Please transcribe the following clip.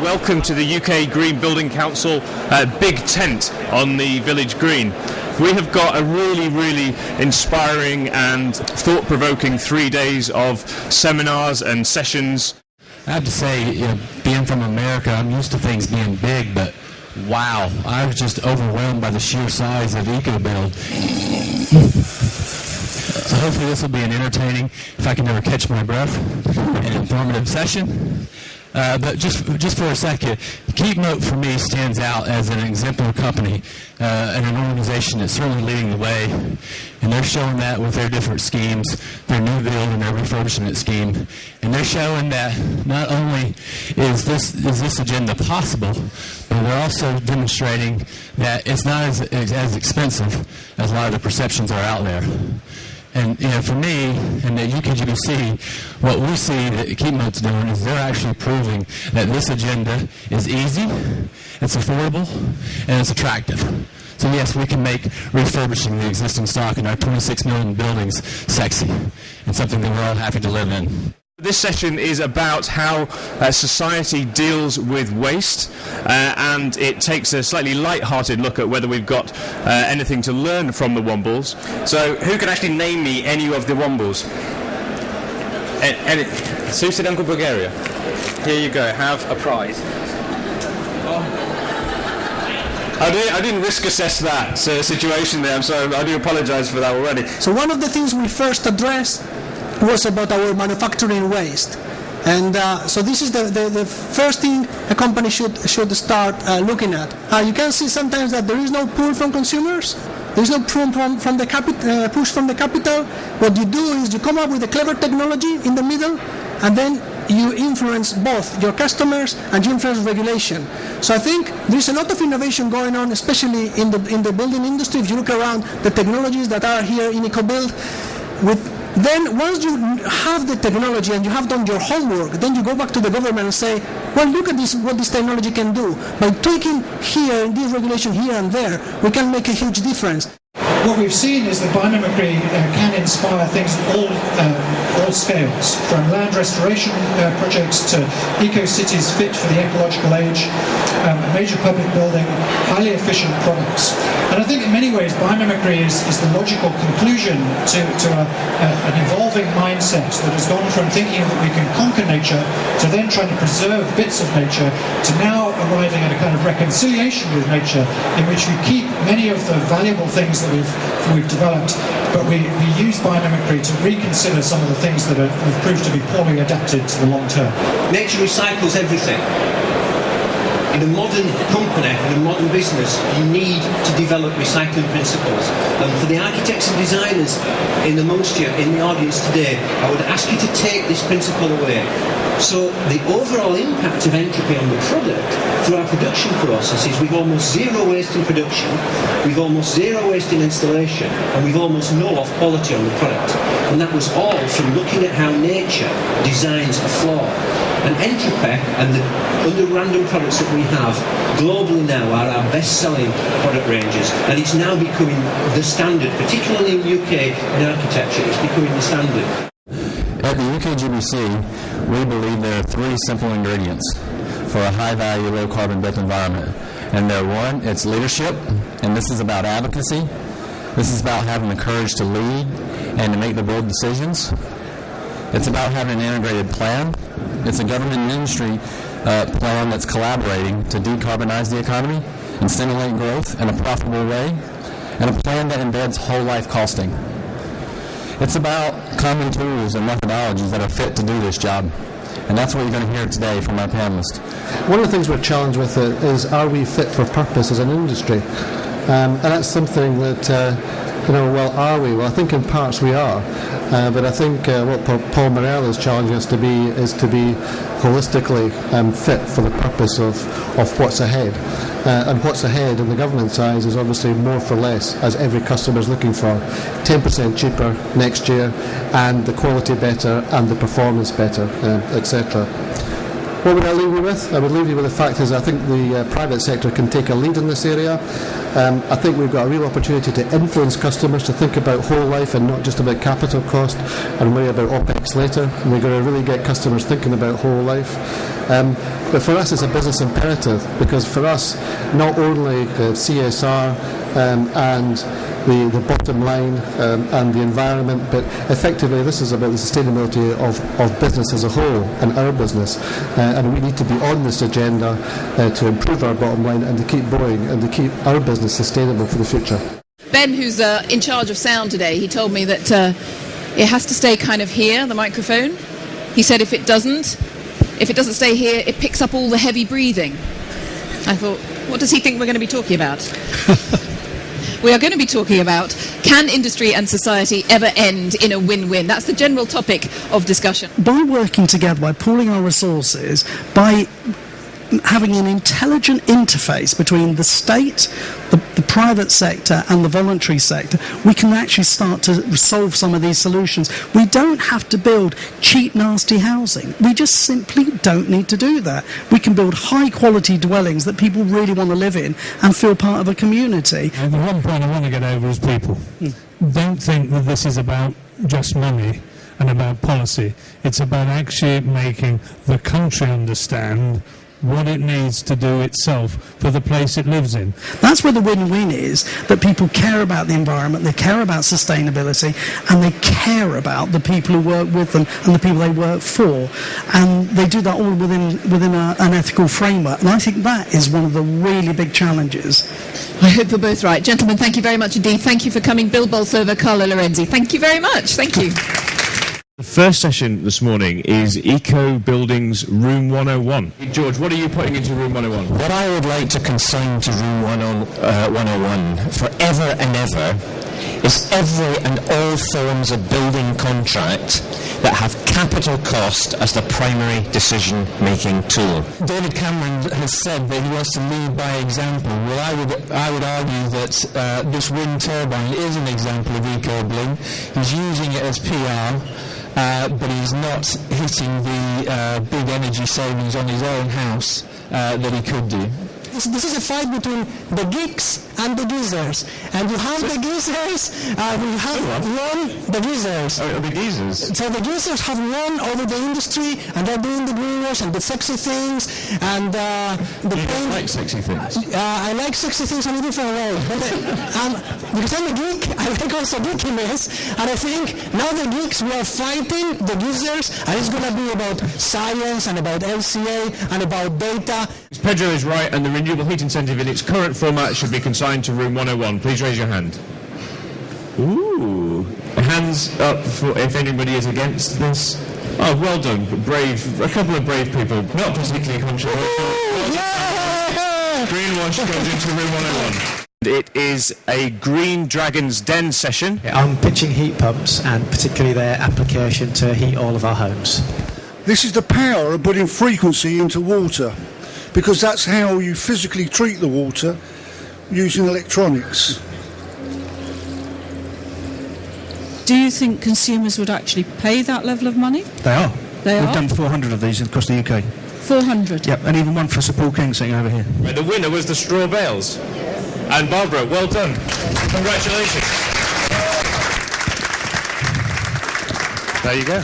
welcome to the UK Green Building Council big tent on the village green. We have got a really inspiring and thought-provoking 3 days of seminars and sessions. I have to say, being from America, I'm used to things being big, but wow, I was just overwhelmed by the sheer size of Ecobuild. So hopefully this will be an entertaining, if I can never catch my breath, an informative session. But just for a second, Ecobuild for me stands out as an exemplar company and an organization that's certainly leading the way, and they're showing that with their different schemes, their new build and their refurbishment scheme, and they're showing that not only is this agenda possible, but they're also demonstrating that it's not as expensive as a lot of the perceptions are out there. And for me, and the UK-GBC, what we see that Ecobuild's doing is they're actually proving that this agenda is easy, it's affordable, and it's attractive. So yes, we can make refurbishing the existing stock in our 26 million buildings sexy, and something that we're all happy to live in. This session is about how society deals with waste, and it takes a slightly light-hearted look at whether we've got anything to learn from the Wombles. So, who can actually name me any of the Wombles? Susan, Uncle Bulgaria. Here you go. Have a prize. I didn't risk assess that situation there, so I do apologise for that already. So one of the things we first addressed was about our manufacturing waste, and so this is the first thing a company should start looking at. You can see sometimes that there is no pull from consumers, there is no pull from the push from the capital. What you do is you come up with a clever technology in the middle, and then you influence both your customers and you influence regulation. So I think there's a lot of innovation going on, especially in the building industry. If you look around the technologies that are here in Ecobuild, then once you have the technology and you have done your homework, then you go back to the government and say, well, look at this, what this technology can do. By tweaking here, in this regulation here and there, we can make a huge difference. What we've seen is that biomimicry can inspire things at all scales, from land restoration projects to eco-cities fit for the ecological age, a major public building, highly efficient products. And I think in many ways biomimicry is the logical conclusion to an evolving mindset that has gone from thinking that we can conquer nature to then trying to preserve bits of nature to now arriving at a kind of reconciliation with nature in which we keep many of the valuable things that we've developed, but we use biomimicry to reconsider some of the things that have proved to be poorly adapted to the long term. Nature recycles everything. In a modern company, in a modern business, you need to develop recycling principles. And for the architects and designers amongst you in the audience today, I would ask you to take this principle away. So the overall impact of entropy on the product through our production processes, we've almost zero waste in production, we've almost zero waste in installation, and we've almost no off quality on the product. And that was all from looking at how nature designs a floor. And entropy and the other random products that we have globally now are our best-selling product ranges, and it's now becoming the standard, particularly in UK in architecture. It's becoming the standard. At the UK-GBC, we believe there are 3 simple ingredients for a high-value, low-carbon built environment. And they're: 1, it's leadership, and this is about advocacy. This is about having the courage to lead and to make the bold decisions. It's about having an integrated plan. It's a government and industry plan that's collaborating to decarbonize the economy and stimulate growth in a profitable way, and a plan that embeds whole life costing. It's about common tools and methodologies that are fit to do this job. And that's what you're going to hear today from our panelists. One of the things we're challenged with is, are we fit for purpose as an industry? And that's something that, well, are we? Well, I think in parts we are. But I think what Paul Morell is challenging us to be is to be holistically fit for the purpose of what's ahead. And what's ahead on the government side is obviously more for less, as every customer is looking for. 10% cheaper next year, and the quality better, and the performance better, etc. What would I leave you with? I would leave you with the fact is I think the private sector can take a lead in this area. I think we've got a real opportunity to influence customers to think about whole life and not just about capital cost and worry about OPEX later. And we're going to really get customers thinking about whole life. But for us, it's a business imperative, because for us, not only CSR and the bottom line and the environment, but effectively this is about the sustainability of business as a whole and our business. And we need to be on this agenda to improve our bottom line and to keep going and to keep our business sustainable for the future. Ben, who's in charge of sound today, he told me that it has to stay kind of here, the microphone. He said if it doesn't stay here, it picks up all the heavy breathing. I thought, what does he think we're going to be talking about? We are going to be talking about, can industry and society ever end in a win-win? That's the general topic of discussion. By working together, by pooling our resources, by having an intelligent interface between the state, the private sector and the voluntary sector, we can actually start to solve some of these solutions. We don't have to build cheap, nasty housing. We just simply don't need to do that. We can build high-quality dwellings that people really want to live in and feel part of a community. And the one point I want to get over is people. Don't think that this is about just money and about policy. It's about actually making the country understand what it needs to do itself for the place it lives in. That's where the win-win is, that people care about the environment, they care about sustainability, and they care about the people who work with them and the people they work for. And they do that all within an ethical framework. And I think that is one of the really big challenges. I hope you're both right. Gentlemen, thank you very much indeed. Thank you for coming. Bill Bolsover, Carlo Lorenzi. Thank you very much. Thank you. The first session this morning is Ecobuilding's Room 101. George, what are you putting into Room 101? What I would like to consign to Room 101 forever and ever is every and all forms of building contract that have capital cost as the primary decision-making tool. David Cameron has said that he wants to lead by example. Well, I would argue that this wind turbine is an example of Ecobuild. He's using it as PR. But he's not hitting the big energy savings on his own house that he could do. This is a fight between the geeks and the geezers. And you have the geezers, we have won the geezers. Oh, the geezers? So the geezers have won over the industry, and they're doing the greenwash and the sexy things, and you don't like sexy things? I like sexy things in a different way. But, because I'm a geek, I like also geekiness, and I think now the geeks, we are fighting the geezers, and it's going to be about science and about LCA and about data. Pedro is right, and the renewable heat incentive in its current format should be consigned to Room 101. Please raise your hand. Ooh. Hands up for if anybody is against this. Oh, well done. Brave. A couple of brave people. Not particularly controversial. Greenwash goes into Room 101. It is a Green Dragon's Den session. I'm pitching heat pumps and particularly their application to heat all of our homes. This is the power of putting frequency into water, because that's how you physically treat the water using electronics. Do you think consumers would actually pay that level of money? They are. We've done 400 of these across the UK. 400? Yep, and even one for Sir Paul King sitting over here. Right, the winner was the straw bales. And Barbara, well done. Congratulations. There you go.